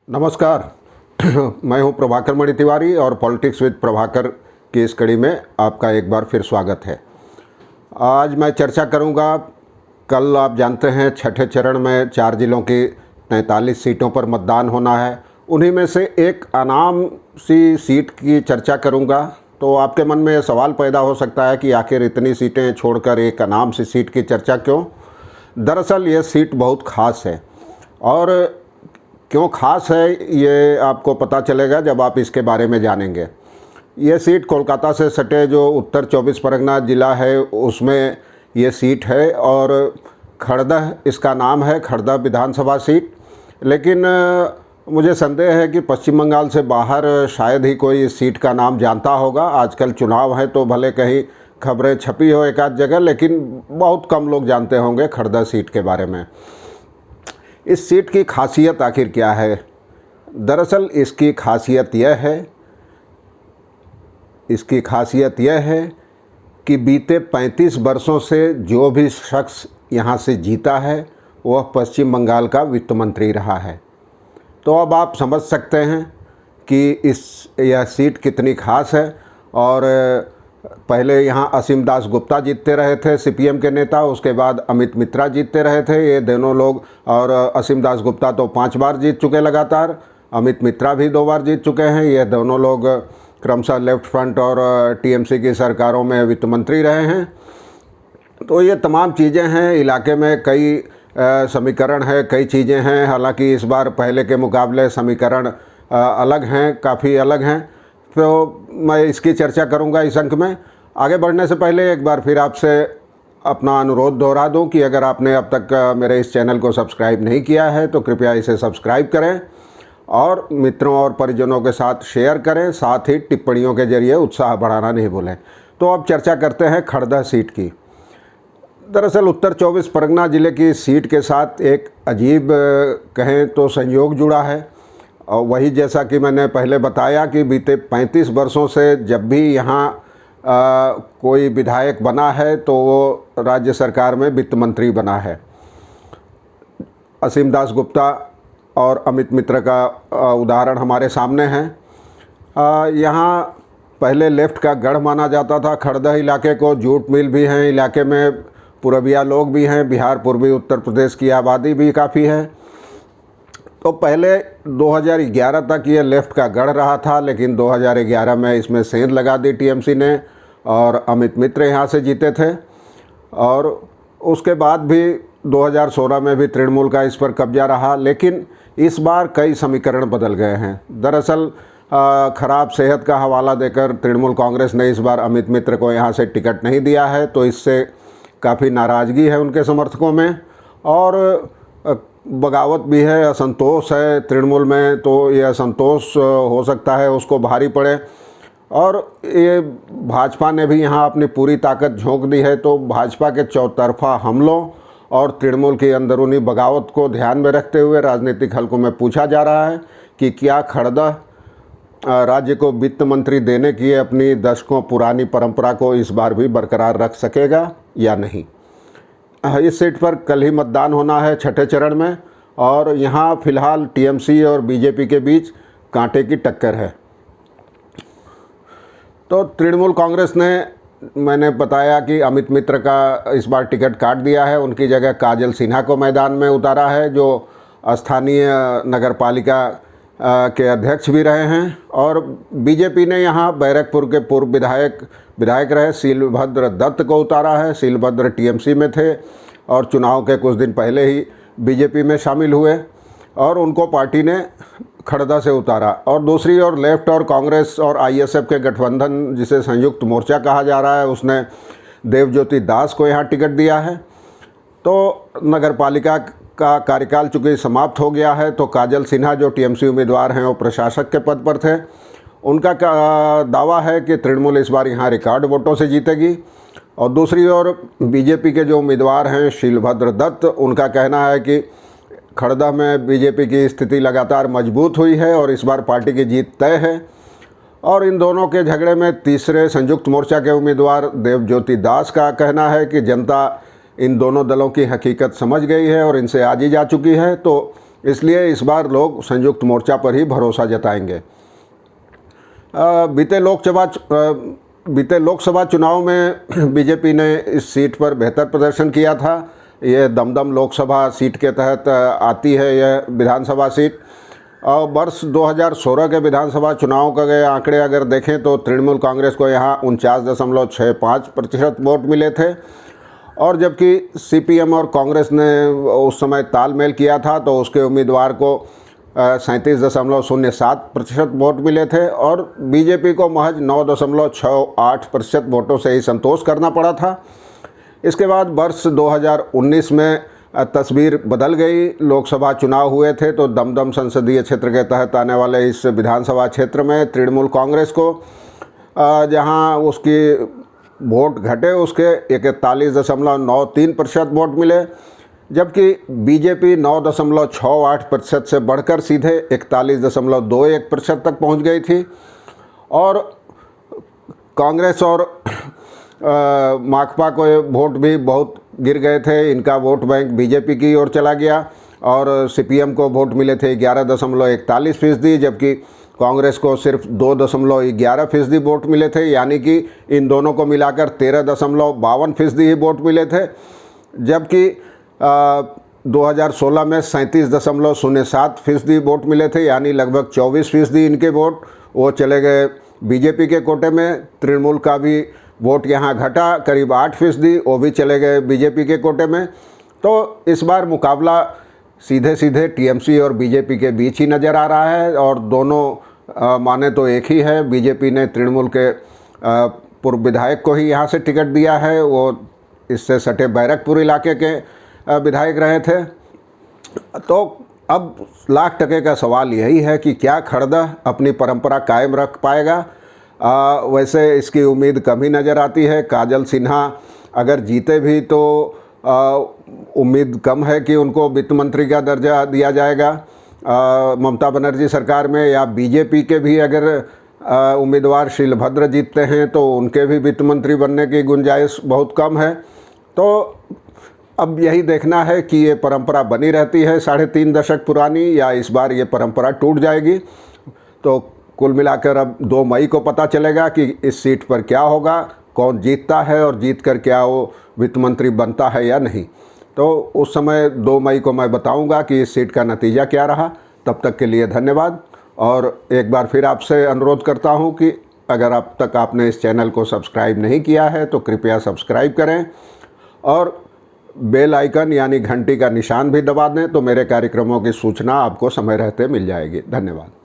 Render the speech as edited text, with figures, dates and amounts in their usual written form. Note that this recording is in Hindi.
नमस्कार। मैं हूं प्रभाकर मणि तिवारी और पॉलिटिक्स विद प्रभाकर की इस कड़ी में आपका एक बार फिर स्वागत है। आज मैं चर्चा करूंगा, कल आप जानते हैं छठे चरण में 4 जिलों की 43 सीटों पर मतदान होना है। उन्हीं में से एक अनाम सी सीट की चर्चा करूंगा। तो आपके मन में यह सवाल पैदा हो सकता है कि आखिर इतनी सीटें छोड़कर एक अनाम सी सीट की चर्चा क्यों? दरअसल ये सीट बहुत ख़ास है, और क्यों ख़ास है ये आपको पता चलेगा जब आप इसके बारे में जानेंगे। ये सीट कोलकाता से सटे जो उत्तर 24 परगना ज़िला है उसमें ये सीट है, और खड़दह इसका नाम है, खड़दह विधानसभा सीट। लेकिन मुझे संदेह है कि पश्चिम बंगाल से बाहर शायद ही कोई इस सीट का नाम जानता होगा। आजकल चुनाव है तो भले कहीं खबरें छपी हो एक आध जगह, लेकिन बहुत कम लोग जानते होंगे खड़दह सीट के बारे में। इस सीट की खासियत आखिर क्या है? दरअसल इसकी खासियत यह है कि बीते 35 वर्षों से जो भी शख्स यहाँ से जीता है वह पश्चिम बंगाल का वित्त मंत्री रहा है। तो अब आप समझ सकते हैं कि यह सीट कितनी खास है। और पहले यहाँ असीम दास गुप्ता जीतते रहे थे, सीपीएम के नेता। उसके बाद अमित मित्रा जीतते रहे थे। ये दोनों लोग, और असीम दास गुप्ता तो 5 बार जीत चुके लगातार, अमित मित्रा भी 2 बार जीत चुके हैं। ये दोनों लोग क्रमशः लेफ्ट फ्रंट और टीएमसी की सरकारों में वित्त मंत्री रहे हैं। तो ये तमाम चीज़ें हैं। इलाके में कई समीकरण है, कई चीज़ें हैं। हालांकि इस बार पहले के मुकाबले समीकरण अलग हैं, काफ़ी अलग हैं। तो मैं इसकी चर्चा करूंगा इस अंक में। आगे बढ़ने से पहले एक बार फिर आपसे अपना अनुरोध दोहरा दूं कि अगर आपने अब तक मेरे इस चैनल को सब्सक्राइब नहीं किया है तो कृपया इसे सब्सक्राइब करें और मित्रों और परिजनों के साथ शेयर करें। साथ ही टिप्पणियों के जरिए उत्साह बढ़ाना नहीं भूलें। तो अब चर्चा करते हैं खड़दह सीट की। दरअसल उत्तर 24 परगना ज़िले की सीट के साथ एक अजीब कहें तो संयोग जुड़ा है। और वही, जैसा कि मैंने पहले बताया, कि बीते 35 वर्षों से जब भी यहाँ कोई विधायक बना है तो वो राज्य सरकार में वित्त मंत्री बना है। असीम दास गुप्ता और अमित मित्र का उदाहरण हमारे सामने है। यहाँ पहले लेफ्ट का गढ़ माना जाता था खड़दह इलाके को। जूट मिल भी हैं इलाके में, पूर्विया लोग भी हैं, बिहार पूर्वी उत्तर प्रदेश की आबादी भी काफ़ी है। तो पहले 2011 तक ये लेफ़्ट का गढ़ रहा था, लेकिन 2011 में इसमें सेंध लगा दी टीएमसी ने और अमित मित्र यहाँ से जीते थे। और उसके बाद भी 2016 में भी तृणमूल का इस पर कब्जा रहा। लेकिन इस बार कई समीकरण बदल गए हैं। दरअसल ख़राब सेहत का हवाला देकर तृणमूल कांग्रेस ने इस बार अमित मित्र को यहाँ से टिकट नहीं दिया है। तो इससे काफ़ी नाराज़गी है उनके समर्थकों में, और बगावत भी है, असंतोष है तृणमूल में। तो ये असंतोष हो सकता है उसको भारी पड़े। और ये भाजपा ने भी यहाँ अपनी पूरी ताकत झोंक दी है। तो भाजपा के चौतरफा हमलों और तृणमूल की अंदरूनी बगावत को ध्यान में रखते हुए राजनीतिक हलकों में पूछा जा रहा है कि क्या खड़दह राज्य को वित्त मंत्री देने की अपनी दशकों पुरानी परंपरा को इस बार भी बरकरार रख सकेगा या नहीं। इस सीट पर कल ही मतदान होना है छठे चरण में, और यहाँ फिलहाल टीएमसी और बीजेपी के बीच कांटे की टक्कर है। तो तृणमूल कांग्रेस ने, मैंने बताया कि अमित मित्र का इस बार टिकट काट दिया है। उनकी जगह काजल सिन्हा को मैदान में उतारा है, जो स्थानीय नगर पालिका के अध्यक्ष भी रहे हैं। और बीजेपी ने यहाँ बैरकपुर के पूर्व विधायक रहे शीलभद्र दत्त को उतारा है। शीलभद्र टीएमसी में थे और चुनाव के कुछ दिन पहले ही बीजेपी में शामिल हुए, और उनको पार्टी ने खड़दह से उतारा। और दूसरी ओर लेफ्ट और कांग्रेस और आईएसएफ के गठबंधन, जिसे संयुक्त मोर्चा कहा जा रहा है, उसने देवज्योति दास को यहाँ टिकट दिया है। तो नगर पालिका का कार्यकाल चूँकि समाप्त हो गया है, तो काजल सिन्हा जो टीएमसी उम्मीदवार हैं वो प्रशासक के पद पर थे। उनका दावा है कि तृणमूल इस बार यहाँ रिकॉर्ड वोटों से जीतेगी। और दूसरी ओर बीजेपी के जो उम्मीदवार हैं शीलभद्र दत्त, उनका कहना है कि खड़दह में बीजेपी की स्थिति लगातार मजबूत हुई है और इस बार पार्टी की जीत तय है। और इन दोनों के झगड़े में तीसरे संयुक्त मोर्चा के उम्मीदवार देवज्योति दास का कहना है कि जनता इन दोनों दलों की हकीकत समझ गई है और इनसे आजी जा चुकी है। तो इसलिए इस बार लोग संयुक्त मोर्चा पर ही भरोसा जताएंगे। बीते लोकसभा चुनाव में बीजेपी ने इस सीट पर बेहतर प्रदर्शन किया था। ये दमदम लोकसभा सीट के तहत आती है यह विधानसभा सीट। और वर्ष 2016 के विधानसभा चुनाव के आंकड़े अगर देखें तो तृणमूल कांग्रेस को यहाँ 49.65% वोट मिले थे, और जबकि सीपीएम और कांग्रेस ने उस समय तालमेल किया था तो उसके उम्मीदवार को 37.07% वोट मिले थे, और बीजेपी को महज 9.68% वोटों से ही संतोष करना पड़ा था। इसके बाद वर्ष 2019 में तस्वीर बदल गई। लोकसभा चुनाव हुए थे तो दमदम संसदीय क्षेत्र के तहत आने वाले इस विधानसभा क्षेत्र में तृणमूल कांग्रेस को जहां उसकी वोट घटे उसके 41.93% वोट मिले, जबकि बीजेपी 9.68% से बढ़कर सीधे 41.21% तक पहुंच गई थी। और कांग्रेस और माकपा को वोट भी बहुत गिर गए थे। इनका वोट बैंक बीजेपी की ओर चला गया, और सीपीएम को वोट मिले थे 11.41%, जबकि कांग्रेस को सिर्फ 2.11% वोट मिले थे। यानी कि इन दोनों को मिलाकर 13.52% ही वोट मिले थे, जबकि 2016 में 37.07% वोट मिले थे। यानी लगभग 24% इनके वोट वो चले गए बीजेपी के कोटे में। तृणमूल का भी वोट यहाँ घटा करीब 8%, वो भी चले गए बीजेपी के कोटे में। तो इस बार मुकाबला सीधे सीधे टीएमसी और बीजेपी के बीच ही नज़र आ रहा है, और दोनों माने तो एक ही है। बीजेपी ने तृणमूल के पूर्व विधायक को ही यहाँ से टिकट दिया है, वो इससे सटे बैरकपुर इलाके के विधायक रहे थे। तो अब लाख टके का सवाल यही है कि क्या खड़दा अपनी परंपरा कायम रख पाएगा। वैसे इसकी उम्मीद कम ही नज़र आती है। काजल सिन्हा अगर जीते भी तो उम्मीद कम है कि उनको वित्त मंत्री का दर्जा दिया जाएगा ममता बनर्जी सरकार में, या बीजेपी के भी अगर उम्मीदवार शीलभद्र जीतते हैं तो उनके भी वित्त मंत्री बनने की गुंजाइश बहुत कम है। तो अब यही देखना है कि ये परंपरा बनी रहती है 3.5 दशक पुरानी, या इस बार ये परंपरा टूट जाएगी। तो कुल मिलाकर अब 2 मई को पता चलेगा कि इस सीट पर क्या होगा, कौन जीतता है और जीतकर क्या वो वित्त मंत्री बनता है या नहीं। तो उस समय 2 मई को मैं बताऊंगा कि इस सीट का नतीजा क्या रहा। तब तक के लिए धन्यवाद, और एक बार फिर आपसे अनुरोध करता हूं कि अगर अब तक आपने इस चैनल को सब्सक्राइब नहीं किया है तो कृपया सब्सक्राइब करें, और बेल आइकन यानी घंटी का निशान भी दबा दें, तो मेरे कार्यक्रमों की सूचना आपको समय रहते मिल जाएगी। धन्यवाद।